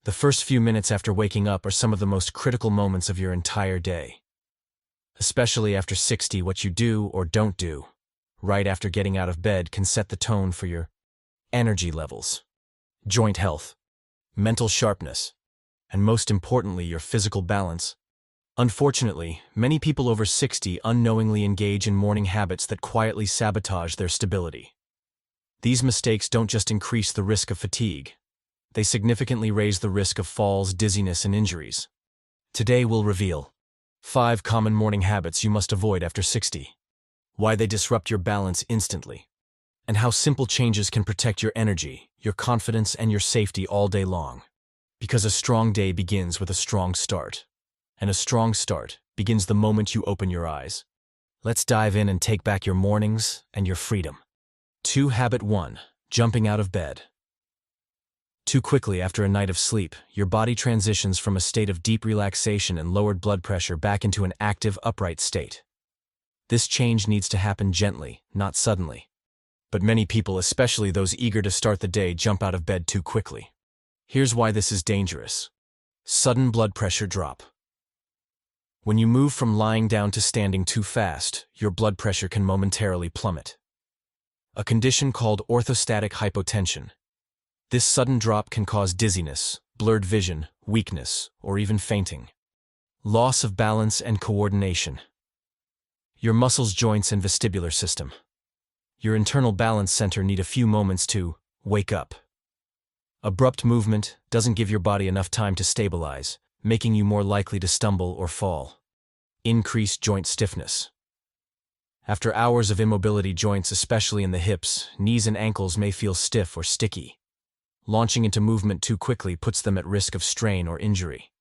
The first few minutes after waking up are some of the most critical moments of your entire day. Especially after 60, what you do or don't do right after getting out of bed can set the tone for your energy levels, joint health, mental sharpness, and most importantly, your physical balance. Unfortunately, many people over 60 unknowingly engage in morning habits that quietly sabotage their stability. These mistakes don't just increase the risk of fatigue, they significantly raise the risk of falls, dizziness, and injuries. Today we'll reveal 5 common morning habits you must avoid after 60, why they disrupt your balance instantly, and how simple changes can protect your energy, your confidence, and your safety all day long. Because a strong day begins with a strong start, and a strong start begins the moment you open your eyes. Let's dive in and take back your mornings and your freedom. Habit 1. Jumping out of bed. Too quickly after a night of sleep, your body transitions from a state of deep relaxation and lowered blood pressure back into an active, upright state. This change needs to happen gently, not suddenly. But many people, especially those eager to start the day, jump out of bed too quickly. Here's why this is dangerous. Sudden blood pressure drop. When you move from lying down to standing too fast, your blood pressure can momentarily plummet. A condition called orthostatic hypotension. This sudden drop can cause dizziness, blurred vision, weakness, or even fainting. Loss of balance and coordination. Your muscles, joints, and vestibular system. Your internal balance center need a few moments to wake up. Abrupt movement doesn't give your body enough time to stabilize, making you more likely to stumble or fall. Increased joint stiffness. After hours of immobility, joints, especially in the hips, knees, and ankles, may feel stiff or sticky. Launching into movement too quickly puts them at risk of strain or injury.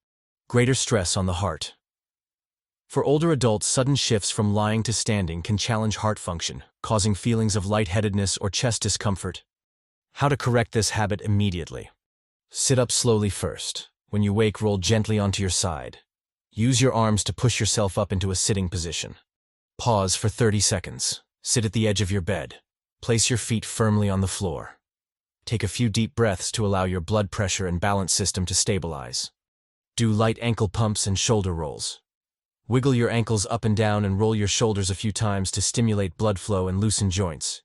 Greater stress on the heart. For older adults, sudden shifts from lying to standing can challenge heart function, causing feelings of lightheadedness or chest discomfort. How to correct this habit immediately. Sit up slowly first. When you wake, roll gently onto your side. Use your arms to push yourself up into a sitting position. Pause for 30 seconds. Sit at the edge of your bed. Place your feet firmly on the floor. Take a few deep breaths to allow your blood pressure and balance system to stabilize. Do light ankle pumps and shoulder rolls. Wiggle your ankles up and down and roll your shoulders a few times to stimulate blood flow and loosen joints.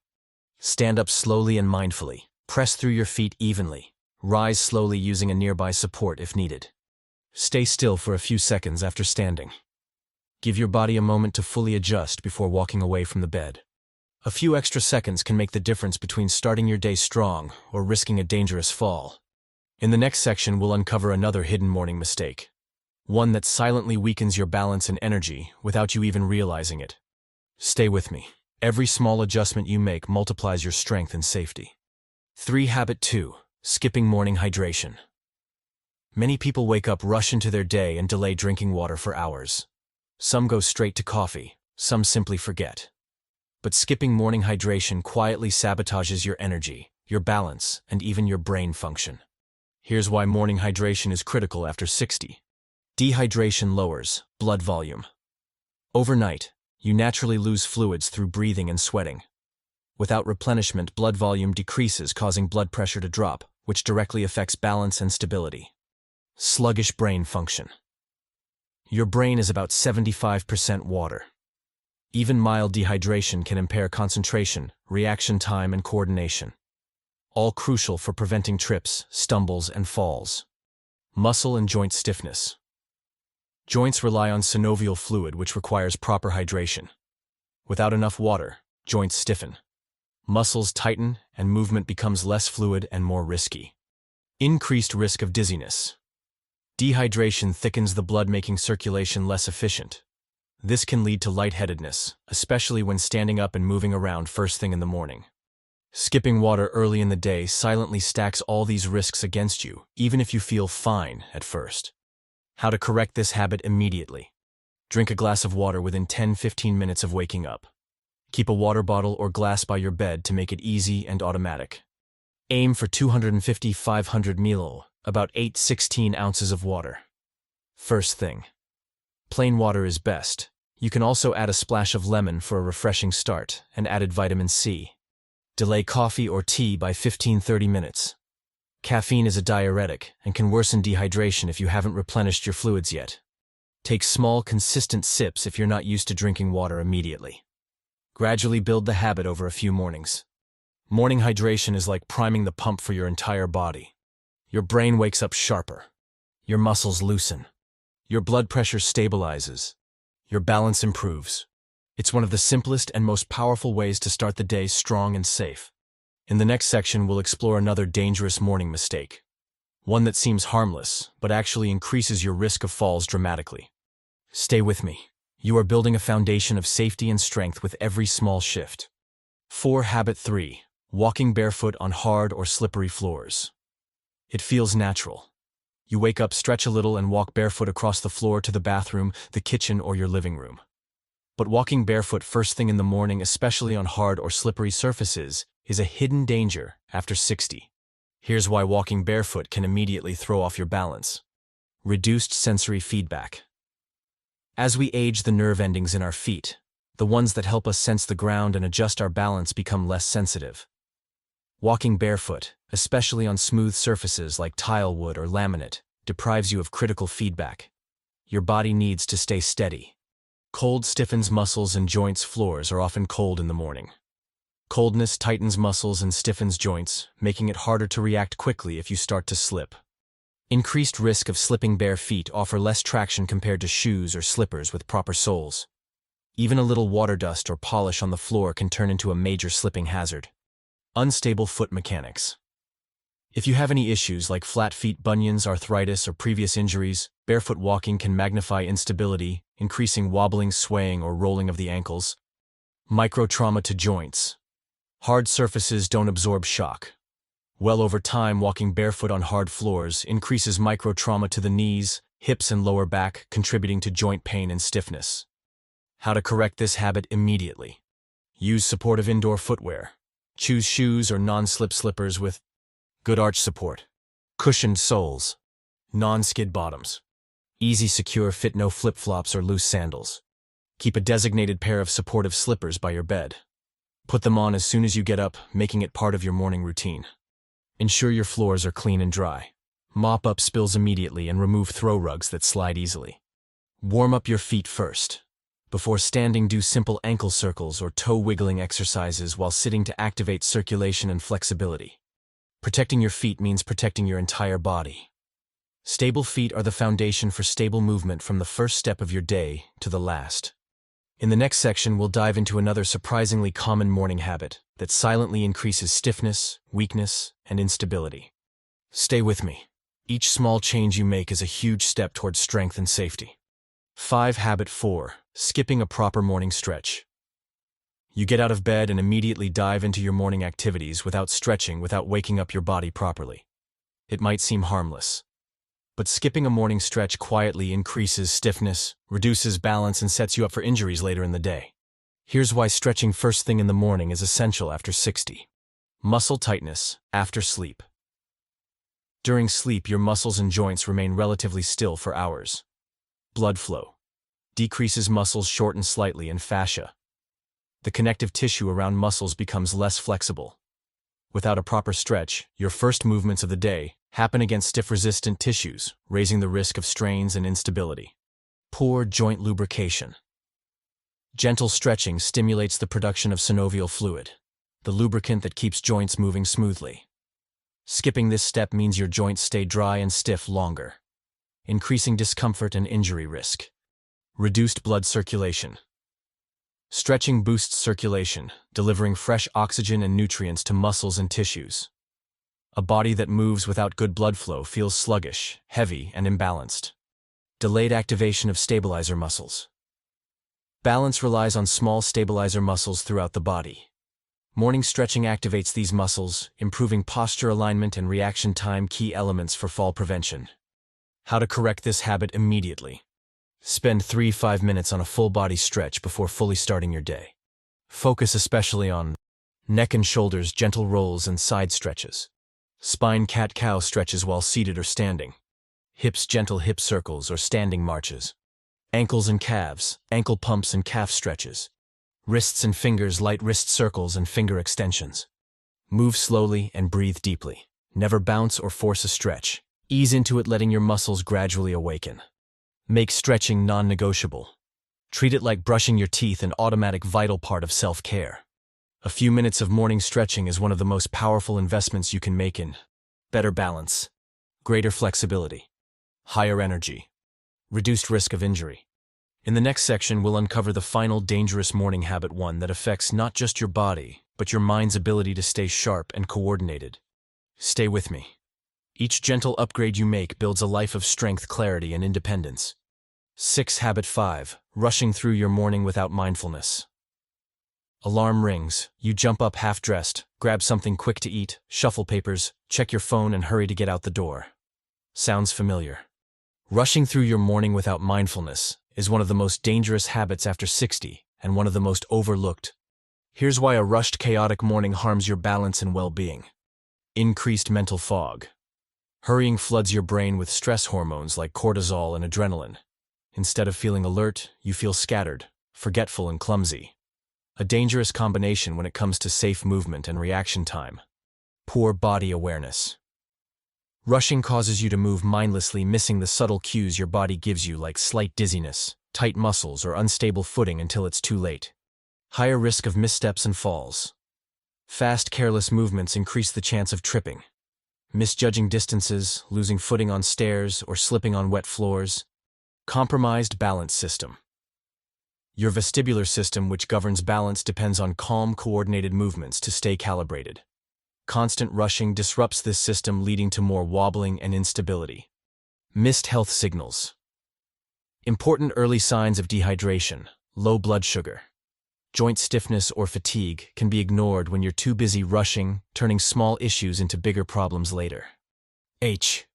Stand up slowly and mindfully. Press through your feet evenly. Rise slowly using a nearby support if needed. Stay still for a few seconds after standing. Give your body a moment to fully adjust before walking away from the bed. A few extra seconds can make the difference between starting your day strong or risking a dangerous fall. In the next section, we'll uncover another hidden morning mistake. One that silently weakens your balance and energy without you even realizing it. Stay with me. Every small adjustment you make multiplies your strength and safety. Habit 2. Skipping morning hydration. Many people wake up, rush into their day, and delay drinking water for hours. Some go straight to coffee, some simply forget. But skipping morning hydration quietly sabotages your energy, your balance, and even your brain function. Here's why morning hydration is critical after 60. Dehydration lowers blood volume. Overnight, you naturally lose fluids through breathing and sweating. Without replenishment, blood volume decreases, causing blood pressure to drop, which directly affects balance and stability. Sluggish brain function. Your brain is about 75% water. Even mild dehydration can impair concentration, reaction time, and coordination. All crucial for preventing trips, stumbles, and falls. Muscle and joint stiffness. Joints rely on synovial fluid, which requires proper hydration. Without enough water, joints stiffen. Muscles tighten, and movement becomes less fluid and more risky. Increased risk of dizziness. Dehydration thickens the blood, making circulation less efficient. This can lead to lightheadedness, especially when standing up and moving around first thing in the morning. Skipping water early in the day silently stacks all these risks against you, even if you feel fine at first. How to correct this habit immediately. Drink a glass of water within 10-15 minutes of waking up. Keep a water bottle or glass by your bed to make it easy and automatic. Aim for 250-500 ml, about 8-16 ounces of water. First thing. Plain water is best. You can also add a splash of lemon for a refreshing start and added vitamin C. Delay coffee or tea by 15-30 minutes. Caffeine is a diuretic and can worsen dehydration if you haven't replenished your fluids yet. Take small, consistent sips if you're not used to drinking water immediately. Gradually build the habit over a few mornings. Morning hydration is like priming the pump for your entire body. Your brain wakes up sharper. Your muscles loosen. Your blood pressure stabilizes. Your balance improves. It's one of the simplest and most powerful ways to start the day strong and safe. In the next section, we'll explore another dangerous morning mistake. One that seems harmless, but actually increases your risk of falls dramatically. Stay with me. You are building a foundation of safety and strength with every small shift. Habit 3. Walking barefoot on hard or slippery floors. It feels natural. You wake up, stretch a little, and walk barefoot across the floor to the bathroom, the kitchen, or your living room. But walking barefoot first thing in the morning, especially on hard or slippery surfaces, is a hidden danger after 60. Here's why walking barefoot can immediately throw off your balance. Reduced sensory feedback. As we age, the nerve endings in our feet, the ones that help us sense the ground and adjust our balance, become less sensitive. Walking barefoot, especially on smooth surfaces like tile wood or laminate, deprives you of critical feedback. Your body needs to stay steady. Cold stiffens muscles and joints. Floors are often cold in the morning. Coldness tightens muscles and stiffens joints, making it harder to react quickly if you start to slip. Increased risk of slipping. Bare feet offer less traction compared to shoes or slippers with proper soles. Even a little water dust or polish on the floor can turn into a major slipping hazard. Unstable foot mechanics. If you have any issues like flat feet, bunions, arthritis, or previous injuries, barefoot walking can magnify instability, increasing wobbling, swaying, or rolling of the ankles. Micro-trauma to joints. Hard surfaces don't absorb shock. Well, over time, walking barefoot on hard floors increases micro-trauma to the knees, hips, and lower back, contributing to joint pain and stiffness. How to correct this habit immediately. Use supportive indoor footwear. Choose shoes or non-slip slippers with good arch support, cushioned soles, non-skid bottoms, easy, secure fit, no flip-flops or loose sandals. Keep a designated pair of supportive slippers by your bed. Put them on as soon as you get up, making it part of your morning routine. Ensure your floors are clean and dry. Mop up spills immediately and remove throw rugs that slide easily. Warm up your feet first. Before standing, do simple ankle circles or toe wiggling exercises while sitting to activate circulation and flexibility. Protecting your feet means protecting your entire body. Stable feet are the foundation for stable movement from the first step of your day to the last. In the next section, we'll dive into another surprisingly common morning habit that silently increases stiffness, weakness, and instability. Stay with me. Each small change you make is a huge step towards strength and safety. Habit 4. Skipping a proper morning stretch. You get out of bed and immediately dive into your morning activities without stretching, without waking up your body properly. It might seem harmless, but skipping a morning stretch quietly increases stiffness, reduces balance, and sets you up for injuries later in the day. Here's why stretching first thing in the morning is essential after 60. Muscle tightness after sleep. During sleep, your muscles and joints remain relatively still for hours. Blood flow decreases, muscles shorten slightly, and fascia, the connective tissue around muscles, becomes less flexible. Without a proper stretch, your first movements of the day happen against stiff, resistant tissues, raising the risk of strains and instability. Poor joint lubrication. Gentle stretching stimulates the production of synovial fluid, the lubricant that keeps joints moving smoothly. Skipping this step means your joints stay dry and stiff longer, increasing discomfort and injury risk. Reduced blood circulation. Stretching boosts circulation, delivering fresh oxygen and nutrients to muscles and tissues. A body that moves without good blood flow feels sluggish, heavy, and imbalanced. Delayed activation of stabilizer muscles. Balance relies on small stabilizer muscles throughout the body. Morning stretching activates these muscles, improving posture alignment and reaction time, key elements for fall prevention. How to correct this habit immediately. Spend 3-5 minutes on a full-body stretch before fully starting your day. Focus especially on neck and shoulders, gentle rolls and side stretches. Spine, cat-cow stretches while seated or standing. Hips, gentle hip circles or standing marches. Ankles and calves, ankle pumps and calf stretches. Wrists and fingers, light wrist circles and finger extensions. Move slowly and breathe deeply. Never bounce or force a stretch. Ease into it, letting your muscles gradually awaken. Make stretching non-negotiable. Treat it like brushing your teeth, an automatic vital part of self-care. A few minutes of morning stretching is one of the most powerful investments you can make in better balance, greater flexibility, higher energy, reduced risk of injury. In the next section, we'll uncover the final dangerous morning habit, one that affects not just your body, but your mind's ability to stay sharp and coordinated. Stay with me. Each gentle upgrade you make builds a life of strength, clarity, and independence. 6. Habit 5. Rushing through your morning without mindfulness. Alarm rings. You jump up half-dressed, grab something quick to eat, shuffle papers, check your phone, and hurry to get out the door. Sounds familiar? Rushing through your morning without mindfulness is one of the most dangerous habits after 60, and one of the most overlooked. Here's why a rushed, chaotic morning harms your balance and well-being. Increased mental fog. Hurrying floods your brain with stress hormones like cortisol and adrenaline. Instead of feeling alert, you feel scattered, forgetful, and clumsy. A dangerous combination when it comes to safe movement and reaction time. Poor body awareness. Rushing causes you to move mindlessly, missing the subtle cues your body gives you, like slight dizziness, tight muscles, or unstable footing until it's too late. Higher risk of missteps and falls. Fast, careless movements increase the chance of tripping. Misjudging distances, losing footing on stairs, or slipping on wet floors. Compromised balance system. Your vestibular system, which governs balance, depends on calm, coordinated movements to stay calibrated. Constant rushing disrupts this system, leading to more wobbling and instability. Missed health signals. Important early signs of dehydration, low blood sugar, joint stiffness, or fatigue can be ignored when you're too busy rushing, turning small issues into bigger problems later. H.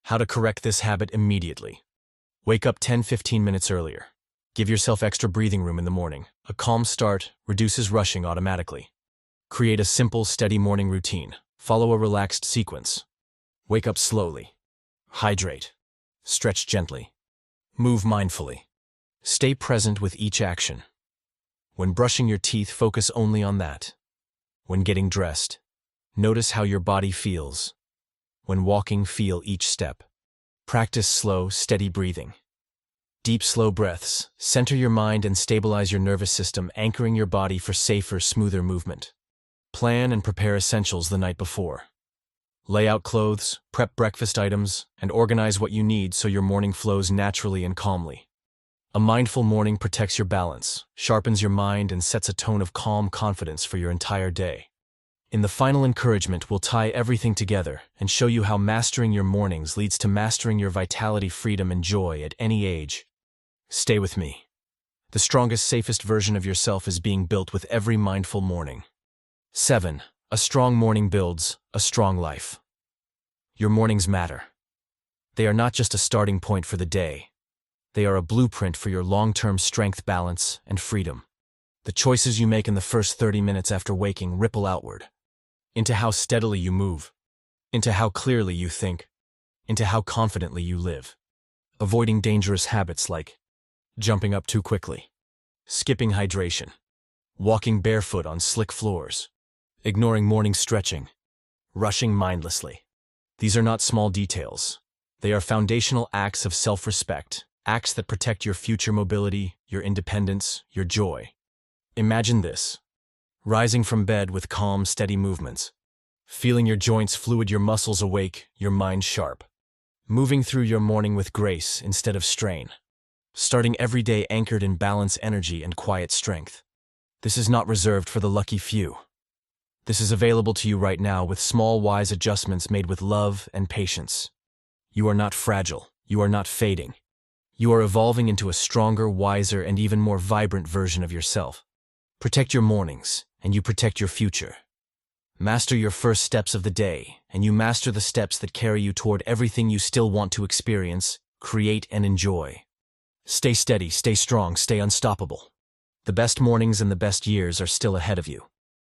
How to correct this habit immediately. Wake up 10-15 minutes earlier. Give yourself extra breathing room in the morning. A calm start reduces rushing automatically. Create a simple, steady morning routine. Follow a relaxed sequence. Wake up slowly. Hydrate. Stretch gently. Move mindfully. Stay present with each action. When brushing your teeth, focus only on that. When getting dressed, notice how your body feels. When walking, feel each step. Practice slow, steady breathing. Deep, slow breaths. Center your mind and stabilize your nervous system, anchoring your body for safer, smoother movement. Plan and prepare essentials the night before. Lay out clothes, prep breakfast items, and organize what you need so your morning flows naturally and calmly. A mindful morning protects your balance, sharpens your mind, and sets a tone of calm confidence for your entire day. In the final encouragement, we'll tie everything together and show you how mastering your mornings leads to mastering your vitality, freedom, and joy at any age. Stay with me. The strongest, safest version of yourself is being built with every mindful morning. 7. A strong morning builds a strong life. Your mornings matter. They are not just a starting point for the day. They are a blueprint for your long-term strength, balance, and freedom. The choices you make in the first 30 minutes after waking ripple outward. Into how steadily you move, into how clearly you think, into how confidently you live. Avoiding dangerous habits like jumping up too quickly, skipping hydration, walking barefoot on slick floors, ignoring morning stretching, rushing mindlessly. These are not small details. They are foundational acts of self-respect, acts that protect your future mobility, your independence, your joy. Imagine this. Rising from bed with calm, steady movements. Feeling your joints fluid, your muscles awake, your mind sharp. Moving through your morning with grace instead of strain. Starting every day anchored in balance, energy, and quiet strength. This is not reserved for the lucky few. This is available to you right now with small, wise adjustments made with love and patience. You are not fragile. You are not fading. You are evolving into a stronger, wiser, and even more vibrant version of yourself. Protect your mornings, and you protect your future. Master your first steps of the day, and you master the steps that carry you toward everything you still want to experience, create, and enjoy. Stay steady, stay strong, stay unstoppable. The best mornings and the best years are still ahead of you.